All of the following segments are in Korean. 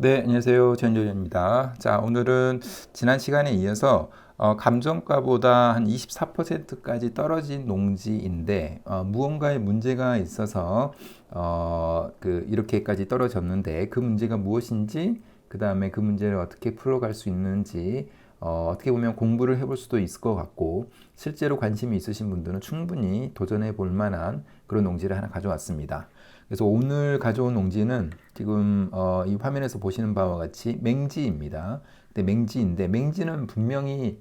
네, 안녕하세요. 전조현입니다. 자, 오늘은 지난 시간에 이어서 감정가보다 한 24%까지 떨어진 농지인데 무언가에 문제가 있어서 이렇게까지 떨어졌는데 그 문제가 무엇인지 그 다음에 그 문제를 어떻게 풀어갈 수 있는지 어떻게 보면 공부를 해볼 수도 있을 것 같고 실제로 관심이 있으신 분들은 충분히 도전해 볼 만한 그런 농지를 하나 가져왔습니다. 그래서 오늘 가져온 농지는 지금 이 화면에서 보시는 바와 같이 맹지입니다. 근데 맹지인데 맹지는 분명히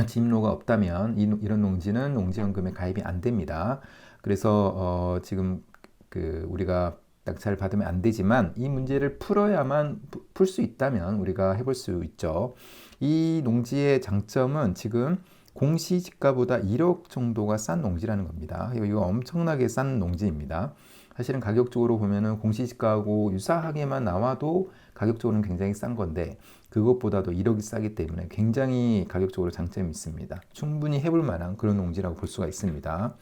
진입로가 없다면 이런 농지는 농지연금에 가입이 안 됩니다. 그래서 지금 우리가 낙찰을 받으면 안 되지만 이 문제를 풀어야만 풀 수 있다면 우리가 해볼 수 있죠. 이 농지의 장점은 지금 공시지가보다 1억 정도가 싼 농지라는 겁니다. 이거 엄청나게 싼 농지입니다. 사실은 가격적으로 보면은 공시지가하고 유사하게만 나와도 가격적으로는 굉장히 싼 건데 그것보다도 1억이 싸기 때문에 굉장히 가격적으로 장점이 있습니다. 충분히 해볼 만한 그런 농지라고 볼 수가 있습니다.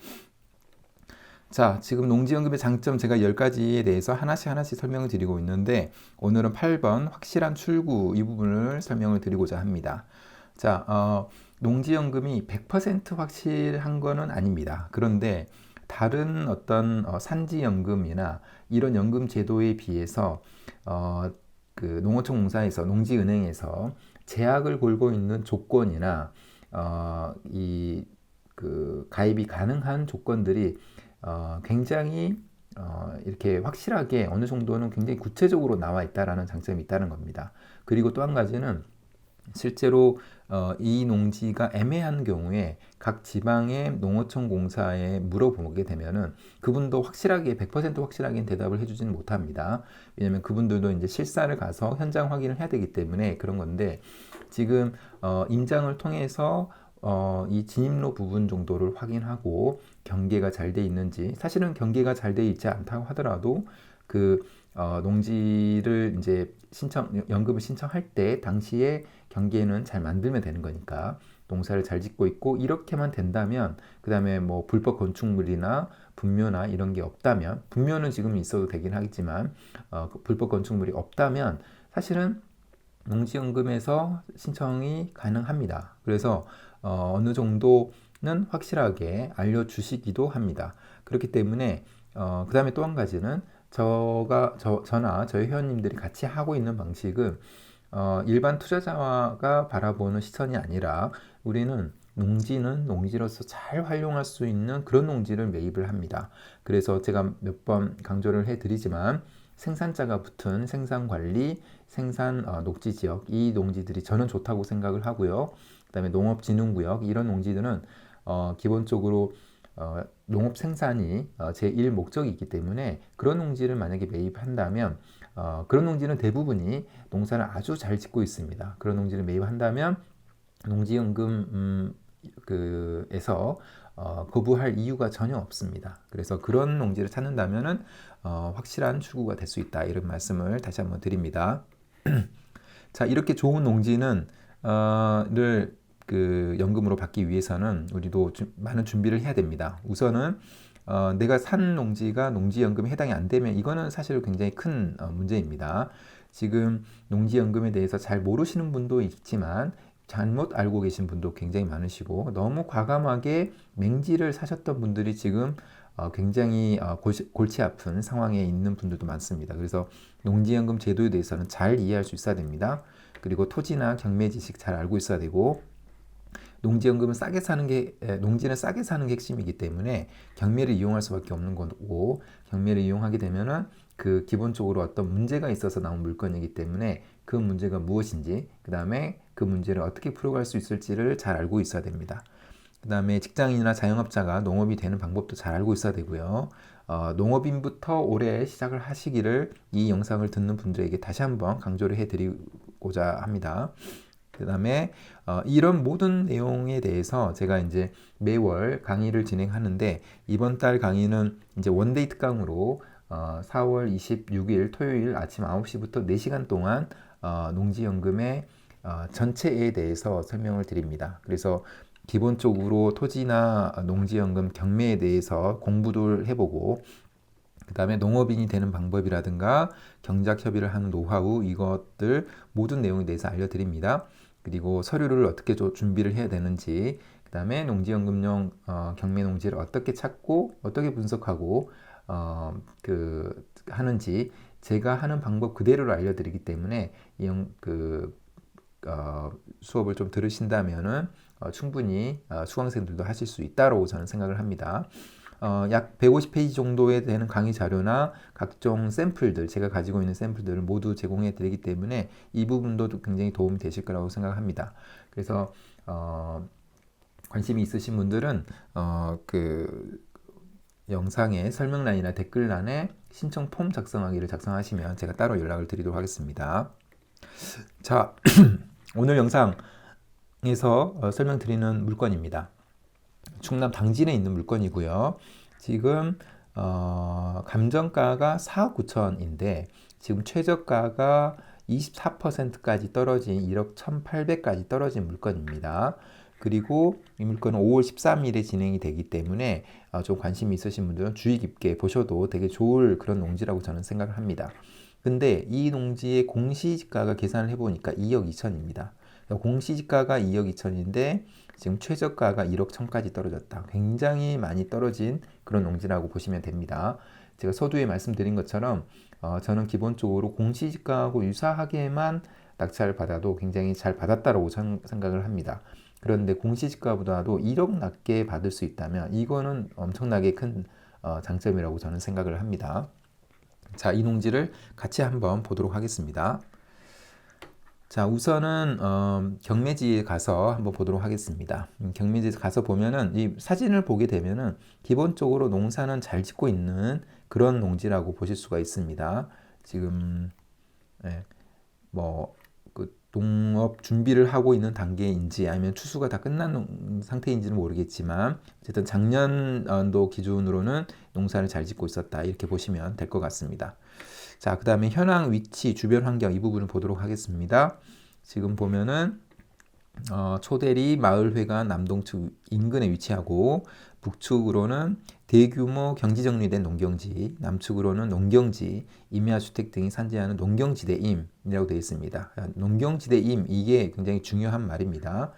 자, 지금 농지연금의 장점 제가 10가지에 대해서 하나씩 설명을 드리고 있는데 오늘은 8번 확실한 출구 이 부분을 설명을 드리고자 합니다. 자, 농지연금이 100% 확실한 거는 아닙니다. 그런데 다른 어떤 산지연금이나 이런 연금 제도에 비해서 농어촌공사에서 농지은행에서 제약을 걸고 있는 조건이나 가입이 가능한 조건들이 굉장히 이렇게 확실하게 어느 정도는 굉장히 구체적으로 나와 있다라는 장점이 있다는 겁니다. 그리고 또 한 가지는 실제로 이 농지가 애매한 경우에 각 지방의 농어촌 공사에 물어보게 되면은 그분도 확실하게 100% 확실하게 대답을 해주지는 못합니다. 왜냐하면 그분들도 이제 실사를 가서 현장 확인을 해야 되기 때문에 그런 건데 지금 임장을 통해서 이 진입로 부분 정도를 확인하고 경계가 잘 돼 있는지 사실은 경계가 잘 돼 있지 않다고 하더라도 농지를 이제 연금을 신청할 때 당시에 경계는 잘 만들면 되는 거니까 농사를 잘 짓고 있고 이렇게만 된다면 그 다음에 뭐 불법 건축물이나 분묘나 이런 게 없다면 분묘는 지금 있어도 되긴 하겠지만 불법 건축물이 없다면 사실은 농지연금에서 신청이 가능합니다. 그래서 어느 정도는 확실하게 알려주시기도 합니다. 그렇기 때문에 그 다음에 또 한 가지는 저나 저희 회원님들이 같이 하고 있는 방식은 일반 투자자가 바라보는 시선이 아니라 우리는 농지는 농지로서 잘 활용할 수 있는 그런 농지를 매입을 합니다. 그래서 제가 몇 번 강조를 해드리지만 생산자가 붙은 생산관리, 생산 녹지 지역 이 농지들이 저는 좋다고 생각을 하고요. 그다음에 농업진흥구역 이런 농지들은 기본적으로 농업 생산이 제1 목적이 있기 때문에 그런 농지를 만약에 매입한다면 그런 농지는 대부분이 농사를 아주 잘 짓고 있습니다. 그런 농지를 매입한다면 농지연금 에서 거부할 이유가 전혀 없습니다. 그래서 그런 농지를 찾는다면은 확실한 출구가 될 수 있다 이런 말씀을 다시 한번 드립니다. 자, 이렇게 좋은 농지는 를 연금으로 받기 위해서는 우리도 많은 준비를 해야 됩니다. 우선은 내가 산 농지가 농지연금에 해당이 안 되면 이거는 사실 굉장히 큰 문제입니다. 지금 농지연금에 대해서 잘 모르시는 분도 있지만 잘못 알고 계신 분도 굉장히 많으시고 너무 과감하게 맹지를 사셨던 분들이 지금 굉장히 골치 아픈 상황에 있는 분들도 많습니다. 그래서 농지연금 제도에 대해서는 잘 이해할 수 있어야 됩니다. 그리고 토지나 경매 지식 잘 알고 있어야 되고 농지연금은 싸게 사는 게 농지는 싸게 사는 게 핵심이기 때문에 경매를 이용할 수밖에 없는 거고 경매를 이용하게 되면은 기본적으로 어떤 문제가 있어서 나온 물건이기 때문에 그 문제가 무엇인지 그 다음에 그 문제를 어떻게 풀어갈 수 있을지를 잘 알고 있어야 됩니다. 그 다음에 직장인이나 자영업자가 농업이 되는 방법도 잘 알고 있어야 되고요. 농업인부터 올해 시작을 하시기를 이 영상을 듣는 분들에게 다시 한번 강조를 해드리고자 합니다. 그 다음에 이런 모든 내용에 대해서 제가 이제 매월 강의를 진행하는데 이번 달 강의는 이제 원데이 특강으로 4월 26일 토요일 아침 9시부터 4시간 동안 농지연금의 전체에 대해서 설명을 드립니다. 그래서 기본적으로 토지나 농지연금 경매에 대해서 공부도 해보고 그다음에 농업인이 되는 방법이라든가 경작 협의를 하는 노하우 이것들 모든 내용에 대해서 알려드립니다. 그리고 서류를 어떻게 준비를 해야 되는지, 그다음에 농지연금용 경매 농지를 어떻게 찾고 어떻게 분석하고 하는지 제가 하는 방법 그대로 알려드리기 때문에 수업을 좀 들으신다면은 충분히 수강생들도 하실 수 있다고 저는 생각을 합니다. 약 150페이지 정도에 되는 강의 자료나 각종 샘플들, 제가 가지고 있는 샘플들을 모두 제공해 드리기 때문에 이 부분도 굉장히 도움이 되실 거라고 생각합니다. 그래서 관심이 있으신 분들은 영상의 설명란이나 댓글란에 신청 폼 작성하기를 작성하시면 제가 따로 연락을 드리도록 하겠습니다. 자, 오늘 영상에서 설명드리는 물건입니다. 충남 당진에 있는 물건이고요. 지금 감정가가 4억 9천인데 지금 최저가가 24%까지 떨어진 1억 1,800까지 떨어진 물건입니다. 그리고 이 물건은 5월 13일에 진행이 되기 때문에 좀 관심이 있으신 분들은 주의 깊게 보셔도 되게 좋을 그런 농지라고 저는 생각을 합니다. 근데 이 농지의 공시지가가 계산을 해보니까 2억 2천입니다. 공시지가가 2억 2천인데 지금 최저가가 1억 1천까지 떨어졌다. 굉장히 많이 떨어진 그런 농지라고 보시면 됩니다. 제가 서두에 말씀드린 것처럼 저는 기본적으로 공시지가하고 유사하게만 낙찰을 받아도 굉장히 잘 받았다고 생각을 합니다. 그런데 공시지가보다도 1억 낮게 받을 수 있다면 이거는 엄청나게 큰 장점이라고 저는 생각을 합니다. 자, 이 농지를 같이 한번 보도록 하겠습니다. 자, 우선은 경매지에 가서 한번 보도록 하겠습니다. 경매지에 가서 보면은 이 사진을 보게 되면은 기본적으로 농사는 잘 짓고 있는 그런 농지라고 보실 수가 있습니다. 지금 농업 준비를 하고 있는 단계인지 아니면 추수가 다 끝난 상태인지는 모르겠지만 어쨌든 작년도 기준으로는 농사를 잘 짓고 있었다 이렇게 보시면 될 것 같습니다. 자, 그 다음에 현황, 위치, 주변 환경 이 부분을 보도록 하겠습니다. 지금 보면은 초대리 마을회관 남동측 인근에 위치하고 북측으로는 대규모 경지 정리된 농경지, 남측으로는 농경지, 임야주택 등이 산재하는 농경지대임이라고 되어 있습니다. 농경지대임 이게 굉장히 중요한 말입니다.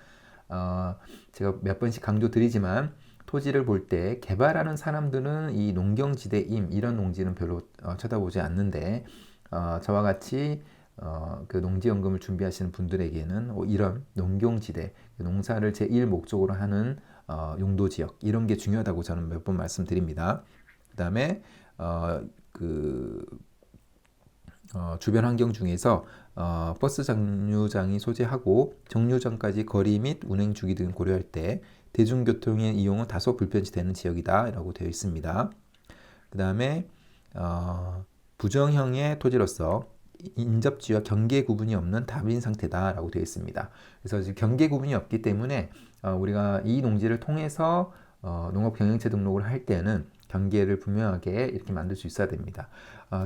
제가 몇 번씩 강조드리지만 토지를 볼 때 개발하는 사람들은 이 농경지대임 이런 농지는 별로 쳐다보지 않는데 저와 같이 그 농지연금을 준비하시는 분들에게는 이런 농경지대, 농사를 제1 목적으로 하는 용도지역 이런 게 중요하다고 저는 몇 번 말씀드립니다. 그 다음에 주변 환경 중에서 버스 정류장이 소재하고 정류장까지 거리 및 운행 주기 등을 고려할 때 대중교통의 이용은 다소 불편시 되는 지역이다 라고 되어 있습니다. 그 다음에 부정형의 토지로서 인접지와 경계 구분이 없는 다민 상태다 라고 되어 있습니다. 그래서 지금 경계 구분이 없기 때문에 우리가 이 농지를 통해서 농업경영체 등록을 할 때는 경계를 분명하게 이렇게 만들 수 있어야 됩니다.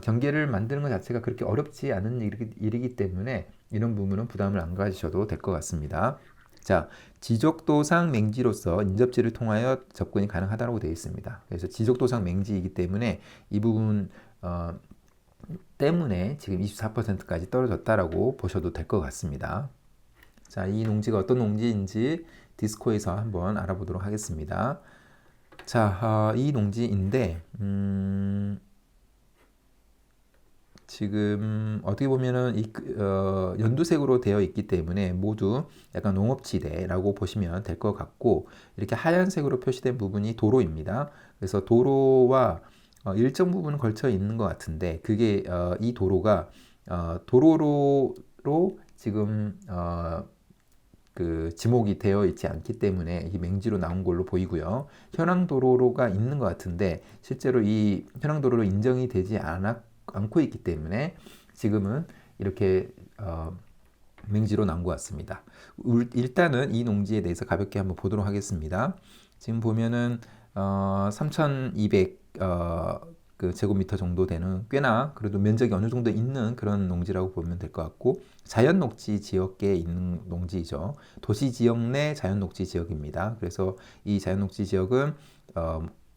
경계를 만드는 것 자체가 그렇게 어렵지 않은 일이기 때문에 이런 부분은 부담을 안 가지셔도 될 것 같습니다. 자, 지적도상 맹지로서 인접지를 통하여 접근이 가능하다고 되어 있습니다. 그래서 지적도상 맹지이기 때문에 이 부분 때문에 지금 24%까지 떨어졌다라고 보셔도 될 것 같습니다. 자, 이 농지가 어떤 농지인지 디스코에서 한번 알아보도록 하겠습니다. 자, 이 농지인데 지금 어떻게 보면은 연두색으로 되어 있기 때문에 모두 약간 농업지대라고 보시면 될 것 같고 이렇게 하얀색으로 표시된 부분이 도로입니다. 그래서 도로와 일정 부분은 걸쳐 있는 것 같은데 그게 이 도로가 도로로 지금 지목이 되어 있지 않기 때문에 이 맹지로 나온 걸로 보이고요. 현황도로가 있는 것 같은데 실제로 이 현황도로로 인정이 되지 않고 있기 때문에 지금은 이렇게 맹지로 나온 것 같습니다. 일단은 이 농지에 대해서 가볍게 한번 보도록 하겠습니다. 지금 보면은 3,200 제곱미터 정도 되는 꽤나 그래도 면적이 어느 정도 있는 그런 농지라고 보면 될 것 같고 자연 녹지 지역에 있는 농지이죠. 도시 지역 내 자연 녹지 지역입니다. 그래서 이 자연 녹지 지역은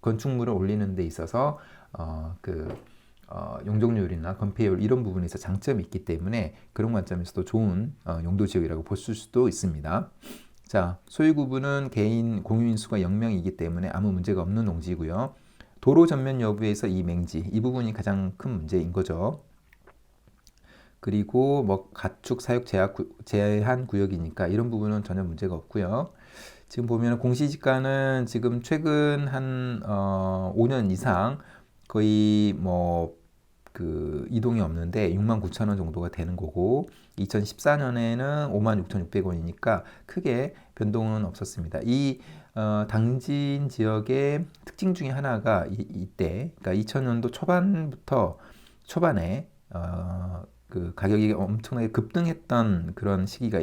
건축물을 올리는 데 있어서 용적률이나 건폐율 이런 부분에서 장점이 있기 때문에 그런 관점에서도 좋은 용도지역이라고 볼 수도 있습니다. 자, 소유구분은 개인 공유인수가 0명이기 때문에 아무 문제가 없는 농지고요. 도로 전면 여부에서 이 맹지, 이 부분이 가장 큰 문제인 거죠. 그리고 뭐 가축 사육 제한 구역이니까 이런 부분은 전혀 문제가 없고요. 지금 보면 공시지가는 지금 최근 한 5년 이상 거의 뭐 그 이동이 없는데 69,000원 정도가 되는 거고 2014년에는 56,600원이니까 크게 변동은 없었습니다. 이 당진 지역의 특징 중에 하나가 이때 그러니까 2000년도 초반에 그 가격이 엄청나게 급등했던 그런 시기가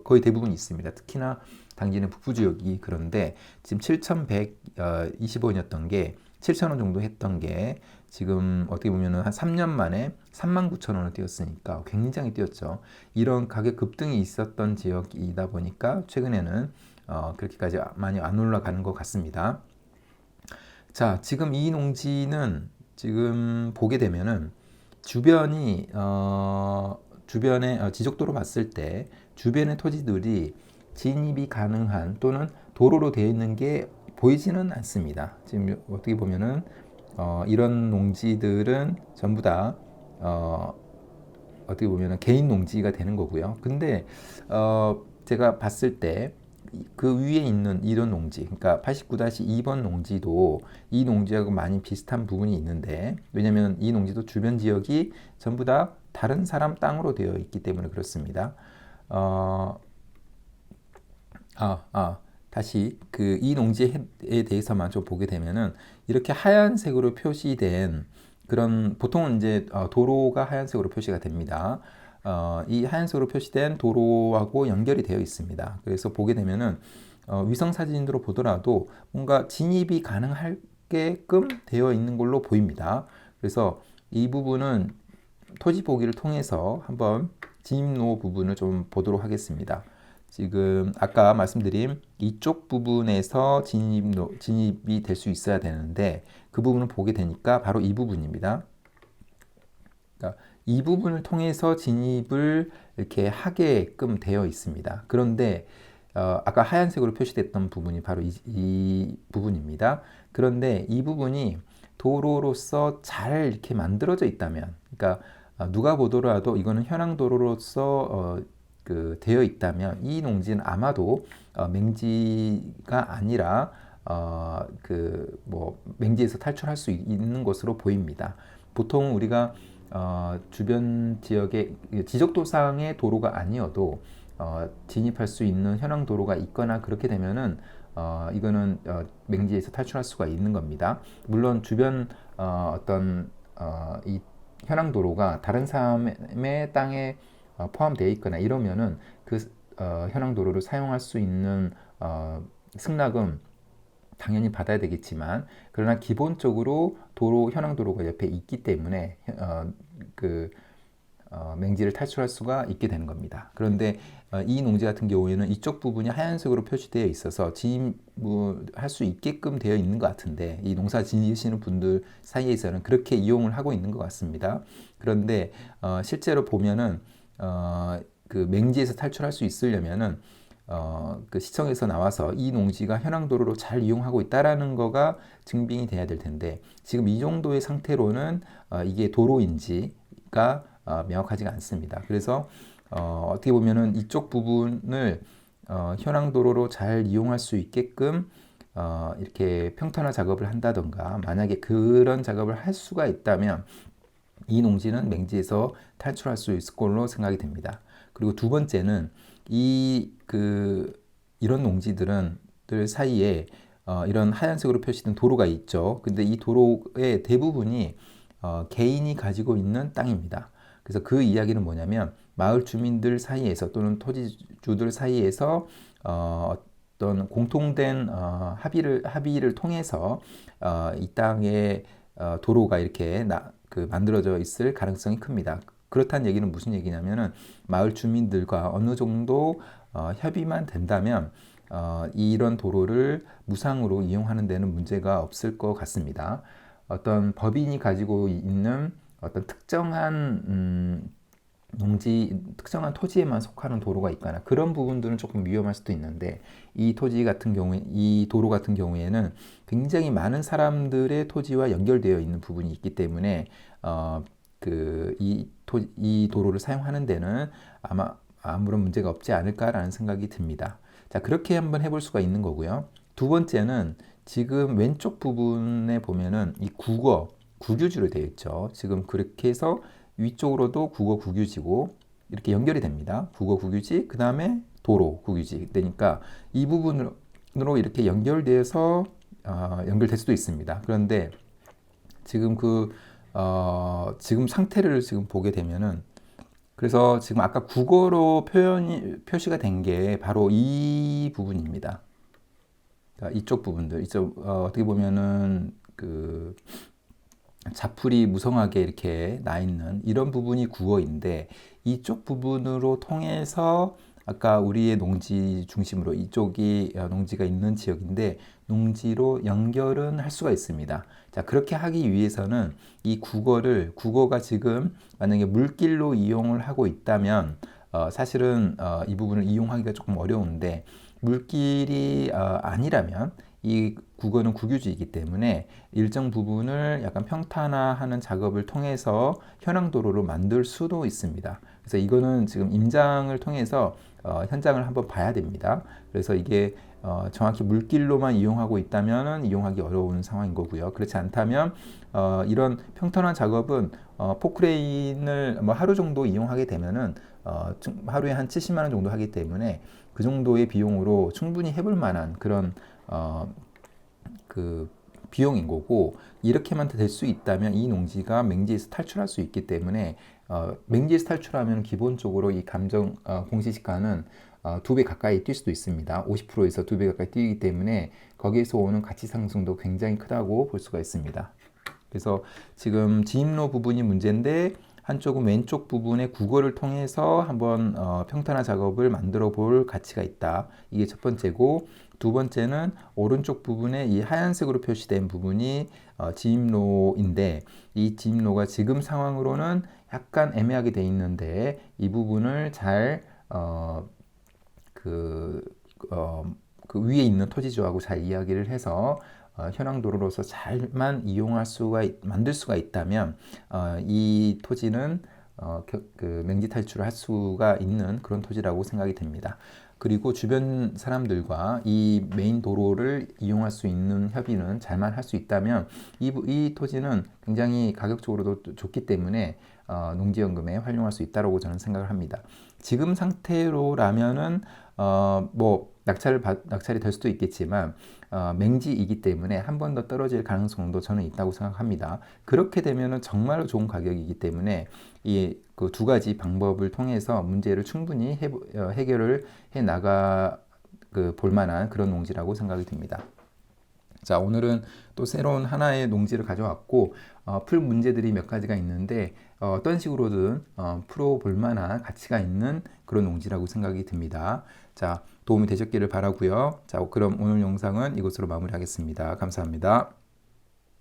거의 대부분 있습니다. 특히나 당진의 북부 지역이 그런데 지금 7,120원이었던 게 7,000원 정도 했던 게 지금 어떻게 보면 한 3년 만에 39,000원을 뛰었으니까 굉장히 뛰었죠. 이런 가격 급등이 있었던 지역이다 보니까 최근에는 그렇게까지 많이 안 올라가는 것 같습니다. 자, 지금 이 농지는 지금 보게 되면은 주변에 지적도로 봤을 때 주변의 토지들이 진입이 가능한 또는 도로로 되어 있는 게 보이지는 않습니다. 지금 어떻게 보면은 이런 농지들은 전부 다 어떻게 보면은 개인 농지가 되는 거고요. 근데 제가 봤을 때 그 위에 있는 이런 농지, 그러니까 89-2번 농지도 이 농지하고 많이 비슷한 부분이 있는데, 왜냐면 이 농지도 주변 지역이 전부 다 다른 사람 땅으로 되어 있기 때문에 그렇습니다. 다시 이 농지에 대해서만 좀 보게 되면은 이렇게 하얀색으로 표시된 그런 보통은 이제 도로가 하얀색으로 표시가 됩니다. 이 하얀색으로 표시된 도로하고 연결이 되어 있습니다. 그래서 보게 되면은 위성 사진으로 보더라도 뭔가 진입이 가능하게끔 되어 있는 걸로 보입니다. 그래서 이 부분은 토지 보기를 통해서 한번 진입로 부분을 좀 보도록 하겠습니다. 지금 아까 말씀드린 이쪽 부분에서 진입이 될 수 있어야 되는데 그 부분을 보게 되니까 바로 이 부분입니다. 그러니까 이 부분을 통해서 진입을 이렇게 하게끔 되어 있습니다. 그런데 아까 하얀색으로 표시됐던 부분이 바로 이 부분입니다. 그런데 이 부분이 도로로서 잘 이렇게 만들어져 있다면, 그러니까 누가 보더라도 이거는 현황도로로서 되어 있다면 이 농지는 아마도 맹지가 아니라 맹지에서 탈출할 수 있는 것으로 보입니다. 보통 우리가 주변 지역의 지적도상의 도로가 아니어도 진입할 수 있는 현황 도로가 있거나 그렇게 되면은 이거는 맹지에서 탈출할 수가 있는 겁니다. 물론 주변 이 현황 도로가 다른 사람의 땅에 포함되어 있거나 이러면은 그 현황 도로를 사용할 수 있는 승낙은 당연히 받아야 되겠지만, 그러나 기본적으로 현황 도로가 옆에 있기 때문에 맹지를 탈출할 수가 있게 되는 겁니다. 그런데 이 농지 같은 경우에는 이쪽 부분이 하얀색으로 표시되어 있어서 진입할 수 있게끔 되어 있는 것 같은데, 이 농사 지으시는 분들 사이에서는 그렇게 이용을 하고 있는 것 같습니다. 그런데 실제로 보면은 맹지에서 탈출할 수 있으려면은 시청에서 나와서 이 농지가 현황도로로 잘 이용하고 있다라는 거가 증빙이 돼야 될 텐데, 지금 이 정도의 상태로는 이게 도로인지가 명확하지가 않습니다. 그래서 어떻게 보면은 이쪽 부분을 현황도로로 잘 이용할 수 있게끔 이렇게 평탄화 작업을 한다던가, 만약에 그런 작업을 할 수가 있다면 이 농지는 맹지에서 탈출할 수 있을 걸로 생각이 됩니다. 그리고 두 번째는 이런 농지들 사이에 이런 하얀색으로 표시된 도로가 있죠. 근데 이 도로의 대부분이 개인이 가지고 있는 땅입니다. 그래서 그 이야기는 뭐냐면 마을 주민들 사이에서 또는 토지주들 사이에서 어떤 공통된 합의를 통해서 이 땅에 도로가 이렇게 만들어져 있을 가능성이 큽니다. 그렇다는 얘기는 무슨 얘기냐면은 마을 주민들과 어느 정도 협의만 된다면 이런 도로를 무상으로 이용하는 데는 문제가 없을 것 같습니다. 어떤 법인이 가지고 있는 어떤 특정한 토지에만 속하는 도로가 있거나 그런 부분들은 조금 위험할 수도 있는데 이 도로 같은 경우에는 굉장히 많은 사람들의 토지와 연결되어 있는 부분이 있기 때문에 이 도로를 사용하는 데는 아마 아무런 문제가 없지 않을까라는 생각이 듭니다. 자, 그렇게 한번 해볼 수가 있는 거고요. 두 번째는 지금 왼쪽 부분에 보면은 이 국유지로 되어 있죠. 지금 그렇게 해서 위쪽으로도 국어 국유지고 이렇게 연결이 됩니다. 국어 국유지, 그 다음에 도로 국유지. 되니까 이 부분으로 이렇게 연결돼서 연결될 수도 있습니다. 그런데 지금 지금 상태를 지금 보게 되면은 그래서 지금 아까 국어로 표시가 된 게 바로 이 부분입니다. 그러니까 이쪽 부분들, 어떻게 보면은 자풀이 무성하게 이렇게 나 있는 이런 부분이 국어인데 이쪽 부분으로 통해서 아까 우리의 농지 중심으로 이쪽이 농지가 있는 지역인데 농지로 연결은 할 수가 있습니다. 자, 그렇게 하기 위해서는 이 국어가 지금 만약에 물길로 이용을 하고 있다면 사실은 이 부분을 이용하기가 조금 어려운데 물길이 아니라면 이 국어는 국유지이기 때문에 일정 부분을 약간 평탄화하는 작업을 통해서 현황도로로 만들 수도 있습니다. 그래서 이거는 지금 임장을 통해서 현장을 한번 봐야 됩니다. 그래서 이게 정확히 물길로만 이용하고 있다면 이용하기 어려운 상황인 거고요. 그렇지 않다면 이런 평탄화 작업은 포크레인을 뭐 하루 정도 이용하게 되면은 하루에 한 70만 원 정도 하기 때문에 그 정도의 비용으로 충분히 해볼 만한 그런 비용인 거고 이렇게만 될 수 있다면 이 농지가 맹지에서 탈출할 수 있기 때문에 맹지에서 탈출하면 기본적으로 이 감정 공시지가는 2배 가까이 뛸 수도 있습니다. 50%에서 2배 가까이 뛰기 때문에 거기에서 오는 가치 상승도 굉장히 크다고 볼 수가 있습니다. 그래서 지금 지임로 부분이 문제인데 한쪽은 왼쪽 부분의 국어를 통해서 한번 평탄화 작업을 만들어 볼 가치가 있다. 이게 첫 번째고 두 번째는 오른쪽 부분에 이 하얀색으로 표시된 부분이 지임로인데 이 지임로가 지금 상황으로는 약간 애매하게 돼 있는데 이 부분을 잘 위에 있는 토지주하고 잘 이야기를 해서 현황도로로서 잘만 만들 수가 있다면 이 토지는 맹지 탈출을 할 수가 있는 그런 토지라고 생각이 됩니다. 그리고 주변 사람들과 이 메인 도로를 이용할 수 있는 협의는 잘만 할 수 있다면 이 토지는 굉장히 가격적으로도 좋기 때문에 농지연금에 활용할 수 있다고 저는 생각을 합니다. 지금 상태로라면은 뭐 낙찰이 될 수도 있겠지만 맹지이기 때문에 한 번 더 떨어질 가능성도 저는 있다고 생각합니다. 그렇게 되면은 정말로 좋은 가격이기 때문에 이 그 두 가지 방법을 통해서 문제를 충분히 해결을 해 나가 볼 만한 그런 농지라고 생각이 듭니다. 자, 오늘은 또 새로운 하나의 농지를 가져왔고 풀 문제들이 몇 가지가 있는데 어떤 식으로든 풀어볼 만한 가치가 있는 그런 농지라고 생각이 듭니다. 자, 도움이 되셨기를 바라고요. 자, 그럼 오늘 영상은 이것으로 마무리하겠습니다. 감사합니다.